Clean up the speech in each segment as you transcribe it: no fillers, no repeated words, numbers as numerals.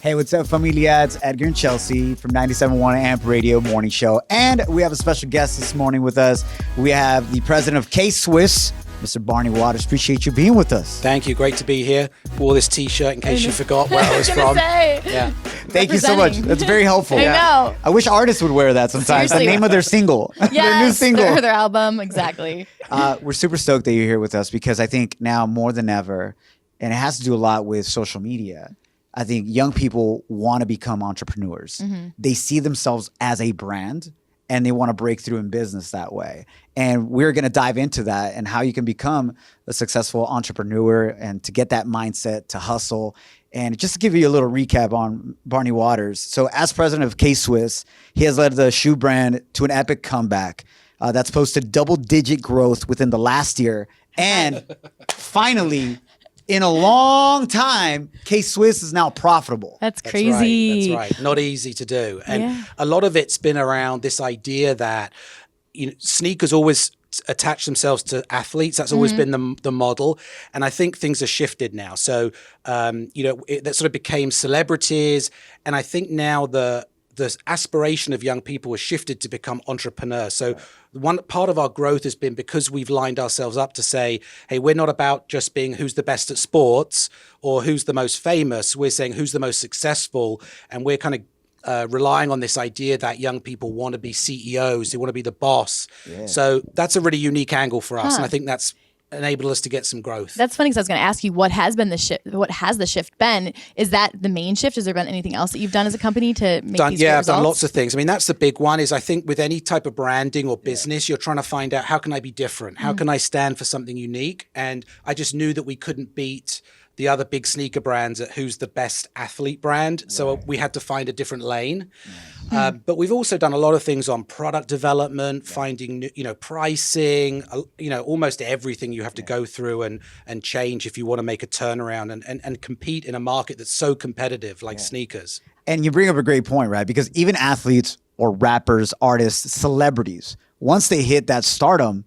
Hey, what's up, familia? It's Edgar and Chelsea from 97.1 AMP Radio Morning Show. And we have a special guest this morning with us. We have the president of K-Swiss, Mr. Barney Waters. Appreciate you being with us. Thank you. Great to be here. Wore this T-shirt in case you forgot where I was from. Yeah. Thank you so much. That's very helpful. I know. I wish artists would wear that sometimes. Seriously. The name of their single. Yes, their new single. their album. Exactly. We're super stoked that you're here with us because I think now more than ever, and it has to do a lot with social media, I think young people want to become entrepreneurs. Mm-hmm. They see themselves as a brand and they want to break through in business that way. And we're going to dive into that and how you can become a successful entrepreneur and to get that mindset to hustle. And just to give you a little recap on Barney Waters. So as president of K-Swiss, he has led the shoe brand to an epic comeback that's posted double-digit growth within the last year. And finally, in a long time, K-Swiss is now profitable. That's crazy. That's right. Not easy to do. And a lot of it's been around this idea that sneakers always attach themselves to athletes. That's always been the model. And I think things have shifted now. So, that sort of became celebrities. And I think now the aspiration of young people has shifted to become entrepreneurs. So one part of our growth has been because we've lined ourselves up to say, hey, we're not about just being who's the best at sports or who's the most famous. We're saying who's the most successful. And we're kind of relying on this idea that young people want to be CEOs, they want to be the boss. Yeah. So that's a really unique angle for us. And I think that's enabled us to get some growth. That's funny because I was going to ask you what has been the shift. What has the shift been? Is that the main shift? Has there been anything else that you've done as a company to make these great I've results? done lots of things. I mean, that's the big one is I think with any type of branding or business, you're trying to find out how can I be different? How can I stand for something unique? And I just knew that we couldn't beat the other big sneaker brands at who's the best athlete brand. Right. So we had to find a different lane. But we've also done a lot of things on product development, finding, pricing, almost everything you have to go through and change if you want to make a turnaround and compete in a market that's so competitive like sneakers. And you bring up a great point, right? Because even athletes or rappers, artists, celebrities, once they hit that stardom,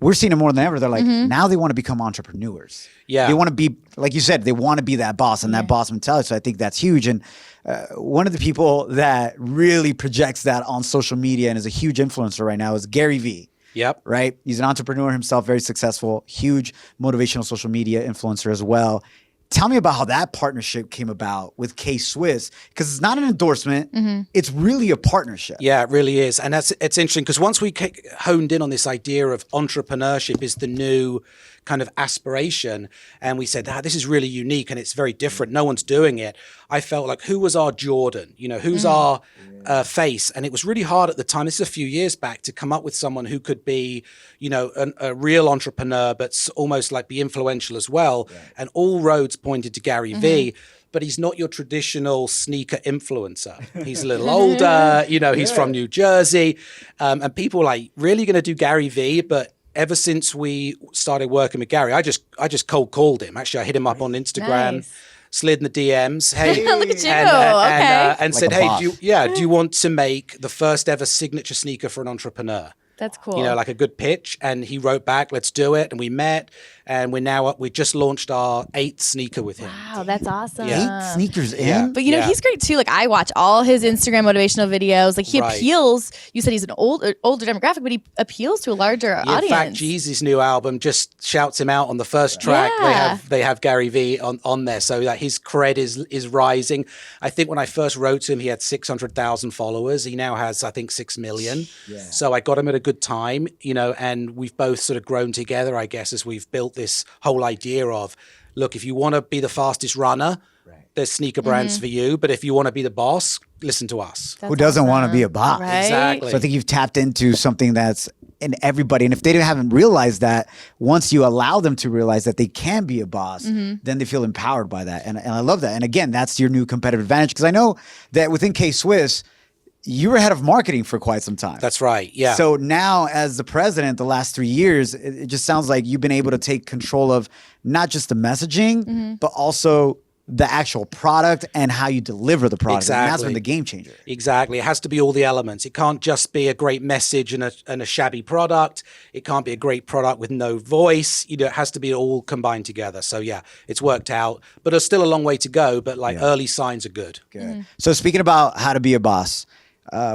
we're seeing it more than ever. They're like, now they want to become entrepreneurs. Yeah. They want to be, like you said, they want to be that boss and that boss mentality. So I think that's huge. And one of the people that really projects that on social media and is a huge influencer right now is Gary Vee. Yep. Right? He's an entrepreneur himself, very successful, huge motivational social media influencer as well. Tell me about how that partnership came about with K-Swiss, because it's not an endorsement. It's really a partnership. Yeah, it really is. And it's interesting because once we honed in on this idea of entrepreneurship is the new kind of aspiration, and we said, this is really unique and it's very different. No one's doing it. I felt like, who was our Jordan? Who's our face? And it was really hard at the time. This is a few years back to come up with someone who could be, a real entrepreneur, but almost like be influential as well. Right. And all roads pointed to Gary Vee. But he's not your traditional sneaker influencer. He's a little older, he's from New Jersey. And people were like, really going to do Gary Vee? But ever since we started working with Gary, I just cold called him. Actually, I hit him up on Instagram, slid in the DMs. Hey, look at you. And like said, hey, do you want to make the first ever signature sneaker for an entrepreneur? That's cool. Like a good pitch. And he wrote back, let's do it. And we met. And we just launched our 8th sneaker with him. Wow, that's awesome. 8 sneakers in? Yeah. But he's great too. Like I watch all his Instagram motivational videos. Like he appeals, you said he's an older demographic, but he appeals to a larger audience. In fact, Jeezy's new album just shouts him out on the first track. They have Gary Vee on there. So that his cred is rising. I think when I first wrote to him, he had 600,000 followers. He now has, I think, 6 million. Yeah. So I got him at a good time, and we've both sort of grown together, I guess, as we've built this whole idea of, look, if you want to be the fastest runner, there's sneaker brands for you. But if you want to be the boss, listen to us. Who doesn't want to be a boss? Right? Exactly. So I think you've tapped into something that's in everybody. And if they haven't realized that, once you allow them to realize that they can be a boss, then they feel empowered by that. And I love that. And again, that's your new competitive advantage. Because I know that within K-Swiss, you were head of marketing for quite some time. That's right. Yeah. So now as the president, the last 3 years, it just sounds like you've been able to take control of not just the messaging, but also the actual product and how you deliver the product. And that's Exactly. been the game changer. Exactly. It has to be all the elements. It can't just be a great message and a shabby product. It can't be a great product with no voice. You know, it has to be all combined together. So yeah, it's worked out, but there's still a long way to go. But like early signs are good. Good. So speaking about how to be a boss,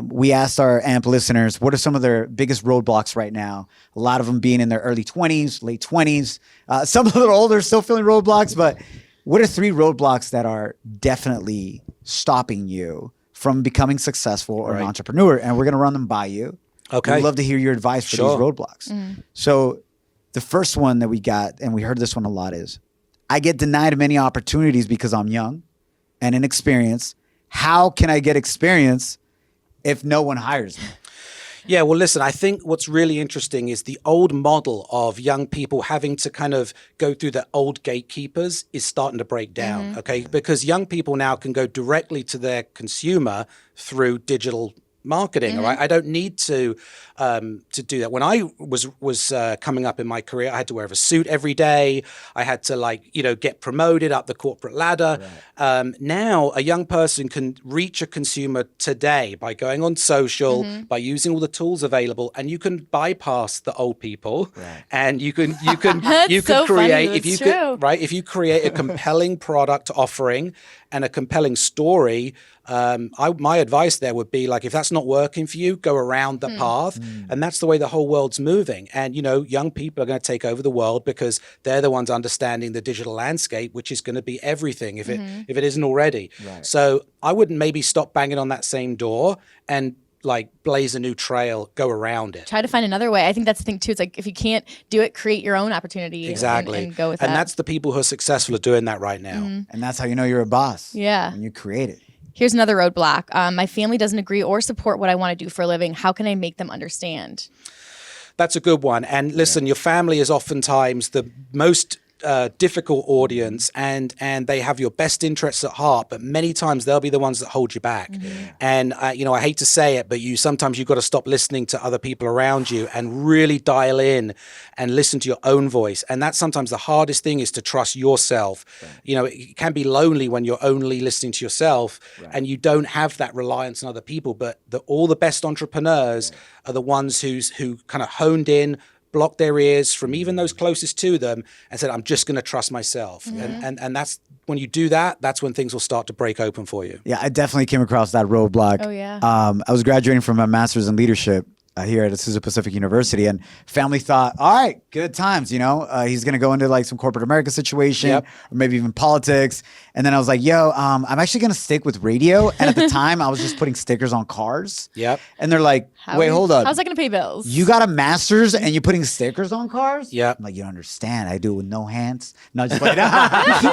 we asked our AMP listeners, what are some of their biggest roadblocks right now? A lot of them being in their early 20s, late 20s. Some a little older, still feeling roadblocks, but what are 3 roadblocks that are definitely stopping you from becoming successful or an entrepreneur? And we're going to run them by you. Okay. We'd love to hear your advice for these roadblocks. So the first one that we got, and we heard this one a lot, is I get denied many opportunities because I'm young and inexperienced. How can I get experience if no one hires me? Yeah, well, listen, I think what's really interesting is the old model of young people having to kind of go through the old gatekeepers is starting to break down, okay? Because young people now can go directly to their consumer through digital marketing, all right? I don't need to do that. When I was coming up in my career, I had to wear a suit every day. I had to get promoted up the corporate ladder. Now a young person can reach a consumer today by going on social, by using all the tools available, and you can bypass the old people, and you can so create funny, if you that's could, true. if you create a compelling product offering and a compelling story. My advice there would be, like, if that's not working for you, go around the path. And that's the way the whole world's moving. And, young people are going to take over the world because they're the ones understanding the digital landscape, which is going to be everything if it isn't already. So I wouldn't maybe stop banging on that same door and like blaze a new trail, go around it. Try to find another way. I think that's the thing too. It's like, if you can't do it, create your own opportunity. Exactly. And go with that. And that's the people who are successful are doing that right now. And that's how you know you're a boss. Yeah. When you create it. Here's another roadblock. My family doesn't agree or support what I want to do for a living. How can I make them understand? That's a good one. And listen, your family is oftentimes the most difficult audience, and they have your best interests at heart, but many times they'll be the ones that hold you back. And I hate to say it, but sometimes you've got to stop listening to other people around you and really dial in and listen to your own voice. And that's sometimes the hardest thing, is to trust yourself. It can be lonely when you're only listening to yourself and you don't have that reliance on other people. But all the best entrepreneurs are the ones who kind of honed in, blocked their ears from even those closest to them, and said, I'm just going to trust myself. And that's when you do that, that's when things will start to break open for you. Yeah, I definitely came across that roadblock. Oh, yeah. I was graduating from a master's in leadership here at Azusa Pacific University, and family thought, all right, good times, he's going to go into like some corporate America situation, or maybe even politics. And then I was like, yo, I'm actually going to stick with radio. And at the time I was just putting stickers on cars. And they're like, wait, hold up. How's that going to pay bills? You got a master's and you're putting stickers on cars? Yep. I'm like, you don't understand. I do it with no hands. No, just like,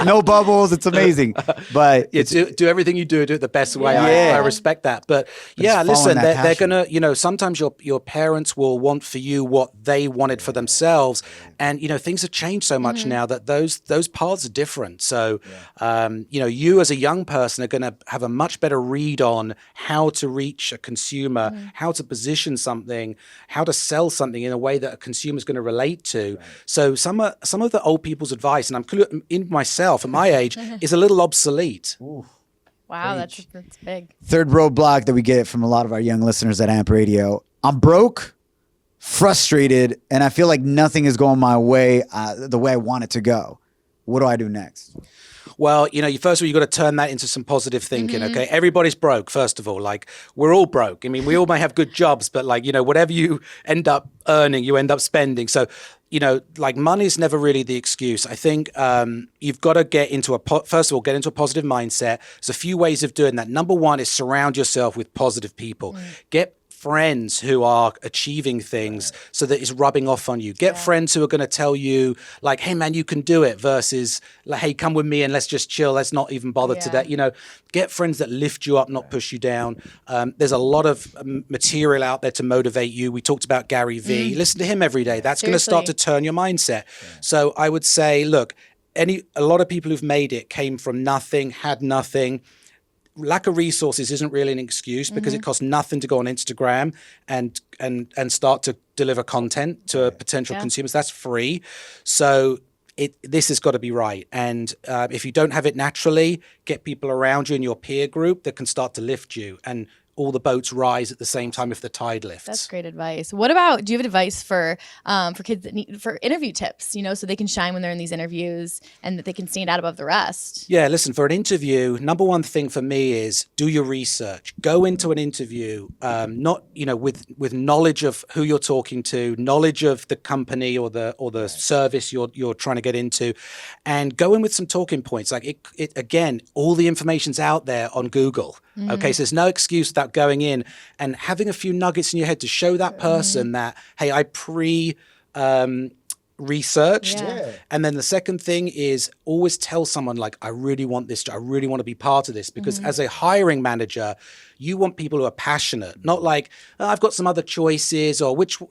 no bubbles. It's amazing. But do everything you do it the best way. Yeah. I respect that. But it's listen, following that they're passion. gonna, sometimes your parents will want for you what they wanted for themselves. And, things have changed so much now that those paths are different. So, you as a young person are going to have a much better read on how to reach a consumer, how to position something, how to sell something in a way that a consumer is going to relate to. So some of the old people's advice, and I'm in myself at my age, is a little obsolete. Wow, that's big. Third roadblock that we get from a lot of our young listeners at AMP Radio: I'm broke, frustrated, and I feel like nothing is going my way the way I want it to go. What do I do next? Well, first of all, you got to turn that into some positive thinking. Okay, everybody's broke. First of all, like, we're all broke. I mean, we all may have good jobs, but like, whatever you end up earning, you end up spending. So, like, money is never really the excuse. I think you've got to get into first of all, get into a positive mindset. There's a few ways of doing that. Number one is surround yourself with positive people. Get friends who are achieving things so that it's rubbing off on you. Get friends who are going to tell you, like, hey man, you can do it, versus like, hey, come with me and let's just chill. Let's not even bother today. Get friends that lift you up, not push you down. There's a lot of material out there to motivate you. We talked about Gary Vee. Listen to him every day. That's going to start to turn your mindset. So I would say, look, a lot of people who've made it came from nothing, had nothing. Lack of resources isn't really an excuse, because it costs nothing to go on Instagram and start to deliver content to potential consumers. That's free. So this has got to be right. And if you don't have it naturally, get people around you in your peer group that can start to lift you, and all the boats rise at the same time if the tide lifts. That's great advice. What about, do you have advice for kids that need, for interview tips, you know, so they can shine when they're in these interviews and that they can stand out above the rest? Yeah, listen, for an interview, number one thing for me is do your research. Go into an interview, not, you know, with knowledge of who you're talking to, knowledge of the company or the service you're trying to get into, and go in with some talking points. Like it again, all the information's out there on Google. Okay, so there's no excuse without going in and having a few nuggets in your head to show that person that, hey, I researched. Yeah. And then the second thing is always tell someone, like, I really want this, I really want to be part of this, because as a hiring manager, you want people who are passionate, not like, oh, I've got some other choices, or which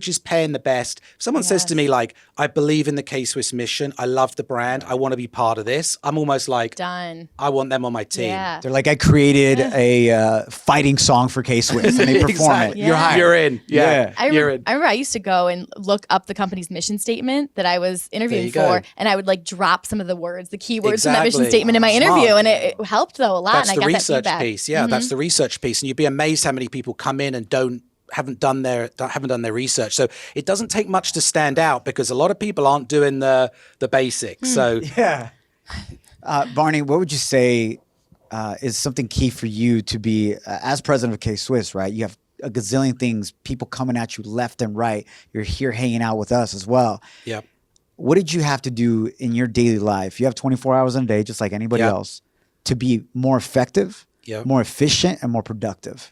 is paying the best. If someone says to me, like, I believe in the K-Swiss mission, I love the brand, I want to be part of this, I'm almost like, Done. I want them on my team. Yeah. They're like, I created a fighting song for K-Swiss, and they perform Exactly. it. You're hired. You're in. Yeah. I remember I used to go and look up the company's mission statement that I was interviewing There you for, go. and I would like drop some of the words, the keywords from that mission Exactly. statement in my Smart. interview, and it helped though a lot. That's and I the got research that feedback. piece. Yeah, that's the research piece. And you'd be amazed how many people come in and haven't done their research. So it doesn't take much to stand out, because a lot of people aren't doing the basics. So Yeah. Barney, what would you say is something key for you to be, as president of K-Swiss, right? You have a gazillion things, people coming at you left and right. You're here hanging out with us as well. yeah. What did you have to do in your daily life? You have 24 hours in a day, just like anybody Yeah. else, to be more effective, Yeah. more efficient, and more productive.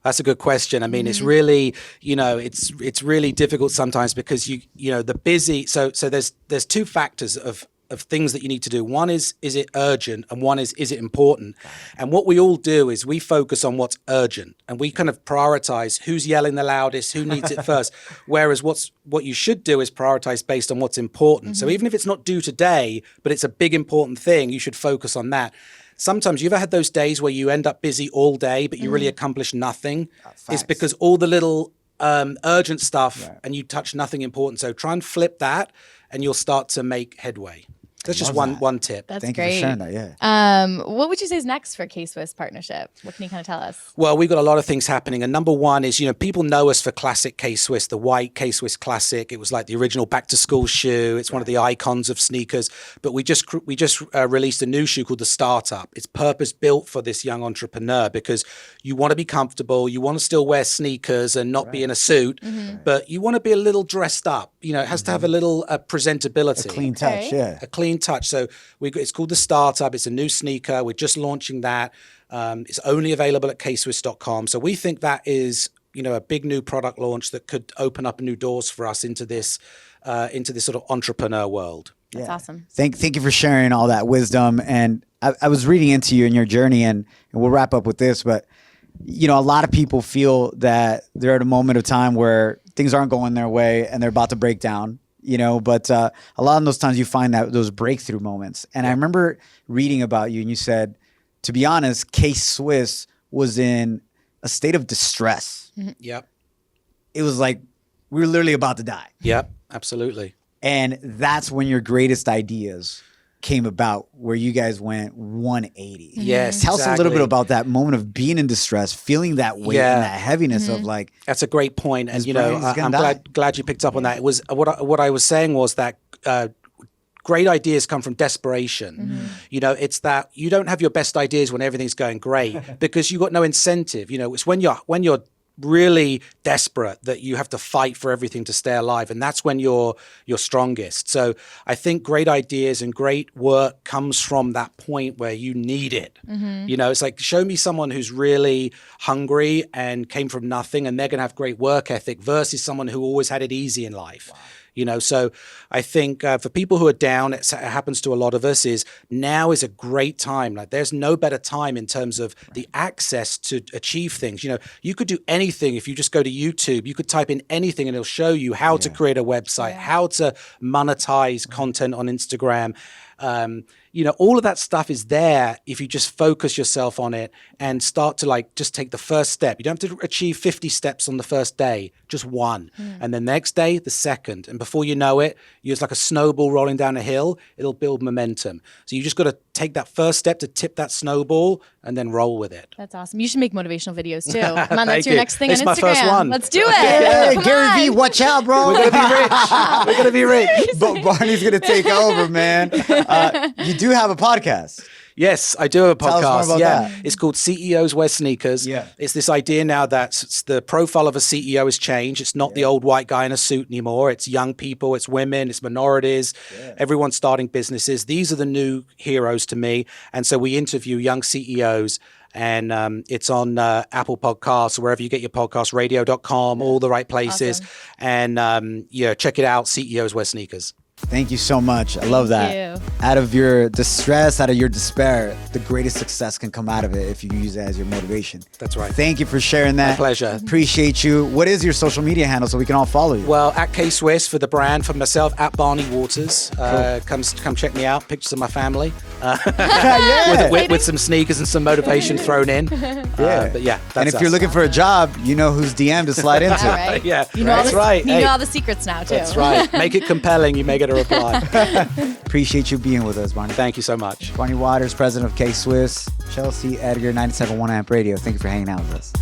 That's a good question. I mean, it's really, it's really difficult sometimes, because the busy. So there's two factors of things that you need to do. One is it urgent, and one is it important? And what we all do is we focus on what's urgent, and we kind of prioritize who's yelling the loudest, who needs it first. Whereas what you should do is prioritize based on what's important. So even if it's not due today, but it's a big important thing, you should focus on that. Sometimes you've ever had those days where you end up busy all day, but you really accomplish nothing. It's Facts. because all the little urgent stuff and you touch nothing important. So try and flip that, and you'll start to make headway. That's just one tip. That's Thank great. you for sharing that. Yeah. What would you say is next for K-Swiss partnership? What can you kind of tell us? Well, we've got a lot of things happening. And number one is, people know us for classic K-Swiss, the white K-Swiss classic. It was like the original back to school shoe. It's one of the icons of sneakers. But we just released a new shoe called the Startup. It's purpose built for this young entrepreneur, because you want to be comfortable. You want to still wear sneakers and not be in a suit, but you want to be a little dressed up. It has to have a little presentability. Clean touch. Yeah. A clean touch. So it's called the Startup. It's a new sneaker. We're just launching that. It's only available at KSwiss.com. So we think that is, a big new product launch that could open up new doors for us into this sort of entrepreneur world. That's awesome. Thank you for sharing all that wisdom. And I was reading into you and your journey, and we'll wrap up with this, but a lot of people feel that they're at a moment of time where things aren't going their way and they're about to break down, but a lot of those times you find those breakthrough moments. And I remember reading about you, and you said, to be honest, K-Swiss was in a state of distress. Yep. It was like we were literally about to die. Yep. Absolutely. And that's when your greatest ideas came about, where you guys went 180. Yes. Tell us a little exactly. bit about that moment of being in distress, feeling that weight Yeah. and that heaviness of like, That's a great point. And, brain's I'm gonna die. glad you picked up on that. It was what I was saying was that great ideas come from desperation. It's that you don't have your best ideas when everything's going great, because you've got no incentive. It's when you're really desperate that you have to fight for everything to stay alive, and that's when you're strongest. So I think great ideas and great work comes from that point where you need it. It's like, show me someone who's really hungry and came from nothing, and they're going to have great work ethic, versus someone who always had it easy in life. So I think for people who are down, it happens to a lot of us, is now is a great time. Like, there's no better time in terms of the access to achieve things. You could do anything if you just go to YouTube. You could type in anything and it'll show you how to create a website, how to monetize content on Instagram, All of that stuff is there if you just focus yourself on it and start to like just take the first step. You don't have to achieve 50 steps on the first day, just one. And then the next day, the second. And before you know it, it's like a snowball rolling down a hill. It'll build momentum. So you just got to take that first step to tip that snowball and then roll with it. That's awesome. You should make motivational videos too. Come on, that's Thank your you. next thing It's on my Instagram. first one. Let's do it. Hey, Come Gary on. Vee, watch out, bro. We're going to be rich. We're going to be rich. But Barney's going to take over, man. You do have a podcast. Yes, I do have a Tell us podcast. more about that. It's called CEOs Wear Sneakers. Yeah. It's this idea now that the profile of a CEO has changed. It's not the old white guy in a suit anymore. It's young people, it's women, it's minorities. Yeah. Everyone's starting businesses. These are the new heroes to me. And so we interview young CEOs. And it's on Apple Podcasts, wherever you get your podcasts, radio.com, all the right places. Awesome. And check it out, CEOs Wear Sneakers. Thank you so much. I love that. Thank you. Out of your distress, out of your despair, the greatest success can come out of it if you use it as your motivation. That's right. Thank you for sharing that. My pleasure. Appreciate you. What is your social media handle so we can all follow you? Well, at K-Swiss for the brand, for myself, at Barney Waters. Come check me out. Pictures of my family. With some sneakers and some motivation thrown in. But yeah, that's and if us. you're looking for a job, you know whose DM to slide into. All right. Yeah, You know that's right. You know all the secrets now too. That's right. Make it compelling. You may get a reply. Appreciate you being with us, Barney. Thank you so much. Barney Waters, president of K-Swiss, Chelsea, Edgar, 97.1 Amp Radio. Thank you for hanging out with us.